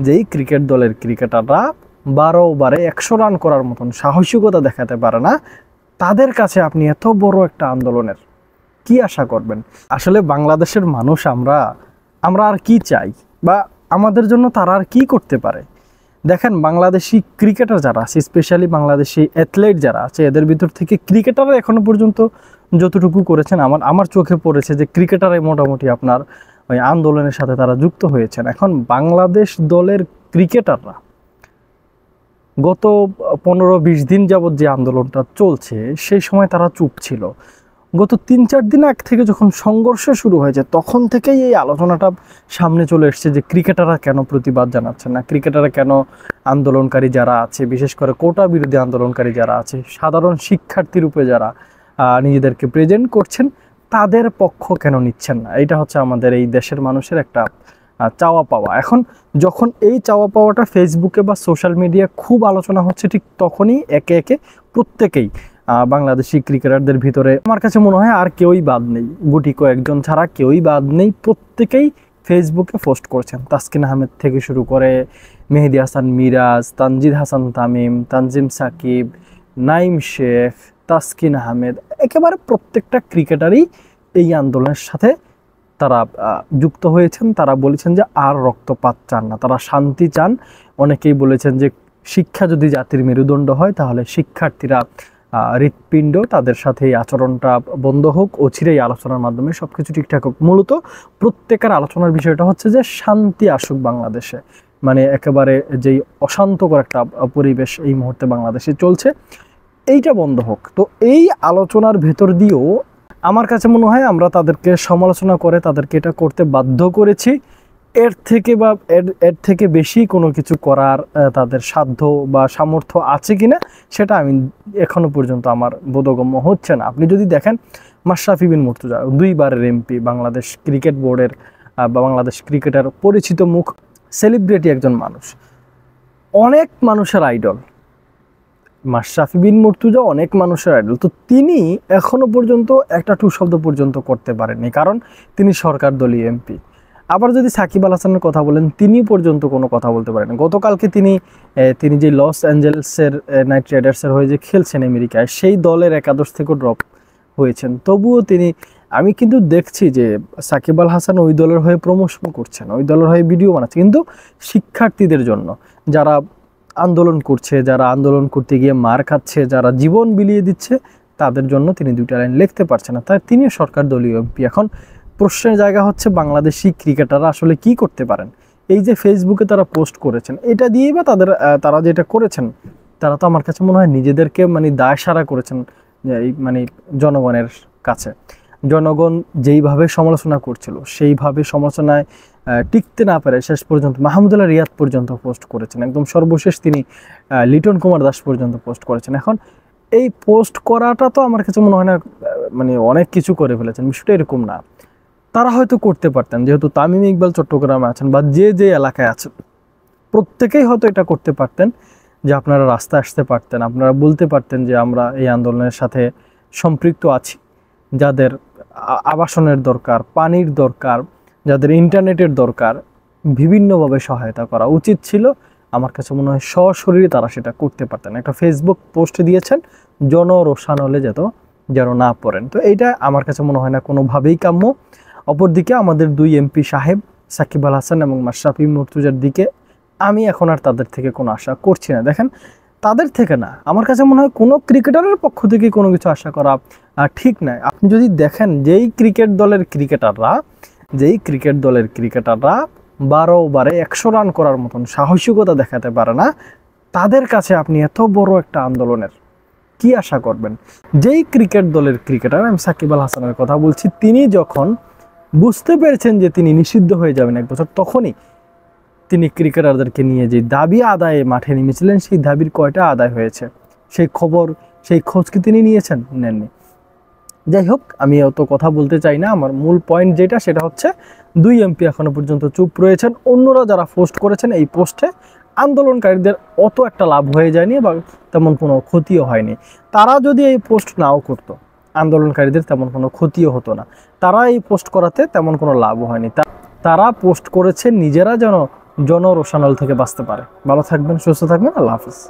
যেই ক্রিকেট দলের ক্রিকেটাররা 12 ওভারে 100 রান করার মতন সাহসিকতা দেখাতে পারে না, তাদের কাছে আপনি এত বড় একটা আন্দোলনের কি আশা করবেন? আসলে বাংলাদেশের মানুষ আমরা আর কি চাই, বা আমাদের জন্য তারা আর কি করতে পারে? দেখেন, বাংলাদেশি ক্রিকেটার যারা আছে, স্পেশালি বাংলাদেশি অ্যাথলেট যারা আছে, এদের ভিতর থেকে ক্রিকেটাররা এখনো পর্যন্ত যতটুকু করেছেন, আমার চোখে পড়েছে যে ক্রিকেটারাই মোটামুটি আপনার ওই আন্দোলনের সাথে তারা যুক্ত হয়েছেন। এখন বাংলাদেশ দলের ক্রিকেটাররা গত 15-20 দিন যাবৎ যে আন্দোলনটা চলছে, সেই সময় তারা চুপ ছিল। গত 3-4 দিন আগ থেকে যখন সংঘর্ষ শুরু হয়েছে, তখন থেকেই এই আলোচনাটা সামনে চলে এসছে যে ক্রিকেটাররা কেন প্রতিবাদ জানাচ্ছেন না, ক্রিকেটাররা কেন আন্দোলনকারী যারা আছে, বিশেষ করে কোটা বিরোধী আন্দোলনকারী যারা আছে, সাধারণ শিক্ষার্থী রূপে যারা নিজেদেরকে প্রেজেন্ট করছেন, তাদের পক্ষ কেন নিচ্ছেন না? এটা হচ্ছে আমাদের এই দেশের মানুষের একটা চাওয়া পাওয়া। এখন যখন এই চাওয়া পাওয়াটা ফেসবুকে বা সোশ্যাল মিডিয়া খুব আলোচনা হচ্ছে, ঠিক তখনই একে একে প্রত্যেকেই বাংলাদেশি ক্রিকেটারদের ভিতরে আমার কাছে মনে হয় আর কেউই বাদ নেই, গুটি কয়েকজন ছাড়া কেউই বাদ নেই, প্রত্যেকেই ফেসবুকে পোস্ট করছেন। তাসকিন আহমেদ থেকে শুরু করে মেহেদী হাসান মিরাজ, তানজিদ হাসান তামিম, তানজিম সাকিব, নাইম শেখ, তাসকিন আহমেদ, একেবারে প্রত্যেকটা ক্রিকেটারই এই আন্দোলনের সাথে তারা যুক্ত হয়েছেন। তারা বলেছেন যে আর রক্তপাত চান না, তারা শান্তি চান। অনেকেই বলেছেন যে শিক্ষা যদি জাতির মেরুদণ্ড হয়, তাহলে শিক্ষার্থীরা হৃৎপিণ্ড, তাদের সাথে এই আচরণটা বন্ধ হোক, অচিরেই আলোচনার মাধ্যমে সবকিছু ঠিকঠাক হোক। মূলত প্রত্যেকের আলোচনার বিষয়টা হচ্ছে যে শান্তি আসুক বাংলাদেশে, মানে একেবারে যেই অশান্তকর একটা পরিবেশ এই মুহূর্তে বাংলাদেশে চলছে, এইটা বন্ধ হোক। তো এই আলোচনার ভেতর দিয়েও আমার কাছে মনে হয় আমরা তাদেরকে সমালোচনা করে তাদেরকে এটা করতে বাধ্য করেছি। এর থেকে বেশি কোনো কিছু করার তাদের সাধ্য বা সামর্থ্য আছে কিনা, সেটা আমি এখনো পর্যন্ত আমার বোধগম্য হচ্ছে না। আপনি যদি দেখেন, মাশরাফি বিন মুর্তজা 2 বারের এমপি, বাংলাদেশ ক্রিকেট বোর্ডের বা বাংলাদেশ ক্রিকেটার পরিচিত মুখ, সেলিব্রিটি একজন মানুষ, অনেক মানুষের আইডল। মাশরাফি বিন মুর্তজা অনেক মানুষের আইডল, তো তিনি এখনো পর্যন্ত একটা টু শব্দ পর্যন্ত করতে পারেননি, কারণ তিনি সরকার দলীয় এমপি। আবার যদি সাকিব আল হাসানের কথা বলেন, তিনি পর্যন্ত কোনো কথা বলতে পারেন। গতকালকে তিনি যে লস অ্যাঞ্জেলেসের নাইট রাইডার্সের হয়ে যে খেলছেন আমেরিকায়, সেই দলের একাদশ থেকে ড্রপ হয়েছেন, তবুও তিনি, আমি কিন্তু দেখছি যে সাকিব আল হাসান ওই দলের হয়ে প্রমোশন করছেন, ওই দলের হয়ে ভিডিও বানাচ্ছে, কিন্তু শিক্ষার্থীদের জন্য, যারা আন্দোলন করছে, যারা আন্দোলন করতে গিয়ে মার খাচ্ছে, যারা জীবন বিলিয়ে দিচ্ছে, তাদের জন্য তিনি 2টা লাইন লিখতে পারছেন না, তাই তিনি সরকার দলীয় এমপি। এখন প্রশ্নের জায়গা হচ্ছে বাংলাদেশি ক্রিকেটাররা আসলে কি করতে পারেন? এই যে ফেসবুকে তারা পোস্ট করেছেন, এটা দিয়েই বা তারা যেটা করেছেন, তারা তো আমার কাছে মনে হয় নিজেদেরকে মানে দায়সারা করেছেন এই মানে জনগণের কাছে। জনগণ যেইভাবে সমালোচনা করছিল, সেইভাবে সমালোচনায় টিকতে না পারে শেষ পর্যন্ত মাহমুদুল্লাহ রিয়াদ পর্যন্ত পোস্ট করেছেন, একদম সর্বশেষ তিনি লিটন কুমার দাস পর্যন্ত পোস্ট করেছেন। এখন এই পোস্ট করাটা তো আমার কাছে মনে হয় না মানে অনেক কিছু করে ফেলেছেন, বিষয়টা এরকম না। তারা হয়তো করতে পারতেন, যেহেতু তামিম ইকবাল চট্টগ্রামে আছেন বা যে এলাকায় আছেন, প্রত্যেকেই হয়তো এটা করতে পারতেন, যে আপনারা রাস্তায় আসতে পারতেন, আপনারা বলতে পারতেন যে আমরা এই আন্দোলনের সাথে সম্পৃক্ত আছি, যাদের আবাসনের দরকার, পানির দরকার, যাদের ইন্টারনেটের দরকার, বিভিন্নভাবে সহায়তা করা উচিত ছিল। আমার কাছে মনে হয় সশরীরে তারা সেটা করতে পারতেন। একটা ফেসবুক পোস্ট দিয়েছেন, জনরোষানলে যেন না পড়েন। তো এইটা আমার কাছে মনে হয় না কোনোভাবেই কাম্য। অপরদিকে আমাদের 2 এমপি সাহেব সাকিব আল হাসান এবং মাশরাফি মুর্তজার দিকে আমি এখন আর তাদের থেকে কোনো আশা করছি না। দেখেন, তাদের থেকে না, আমার কাছে মনে হয় কোনো ক্রিকেটারের পক্ষ থেকে কোনো কিছু আশা করা ঠিক নয়। আপনি যদি দেখেন, যেই ক্রিকেট দলের ক্রিকেটাররা 12 ওভারে 100 রান করার মতন সাহসিকতা দেখাতে পারে না, তাদের কাছে আপনি এত বড় একটা আন্দোলনের কি আশা করবেন? যেই ক্রিকেট দলের ক্রিকেটার, আমি সাকিব আল হাসানের কথা বলছি, তিনি যখন বুঝতে পেরেছেন যে তিনি নিষিদ্ধ হয়ে যাবেন 1 বছর, তখনই তিনি ক্রিকেটারদেরকে নিয়ে যে দাবি আদায়ে মাঠে নেমেছিলেন, সেই দাবির কয়টা আদায় হয়েছে, সেই খোঁজ কি তিনি নিয়েছেন? নেননি। যাই হোক, আমি অত কথা বলতে চাই না। আমার মূল পয়েন্ট যেটা, সেটা হচ্ছে 2 এমপি এখনো পর্যন্ত চুপ রয়েছেন। অন্যরা যারা পোস্ট করেছেন, এই পোস্টে আন্দোলনকারীদের অত একটা লাভ হয়ে যায়নি বা তেমন কোনো ক্ষতিও হয়নি। তারা যদি এই পোস্ট নাও করতো, আন্দোলনকারীদের তেমন কোনো ক্ষতিও হতো না। তারা এই পোস্ট করাতে তেমন কোনো লাভও হয়নি। তারা পোস্ট করেছে নিজেরা যেন জনরোষানল থেকে বাঁচতে পারে। ভালো থাকবেন, সুস্থ থাকবেন, আল্লাহ হাফিজ।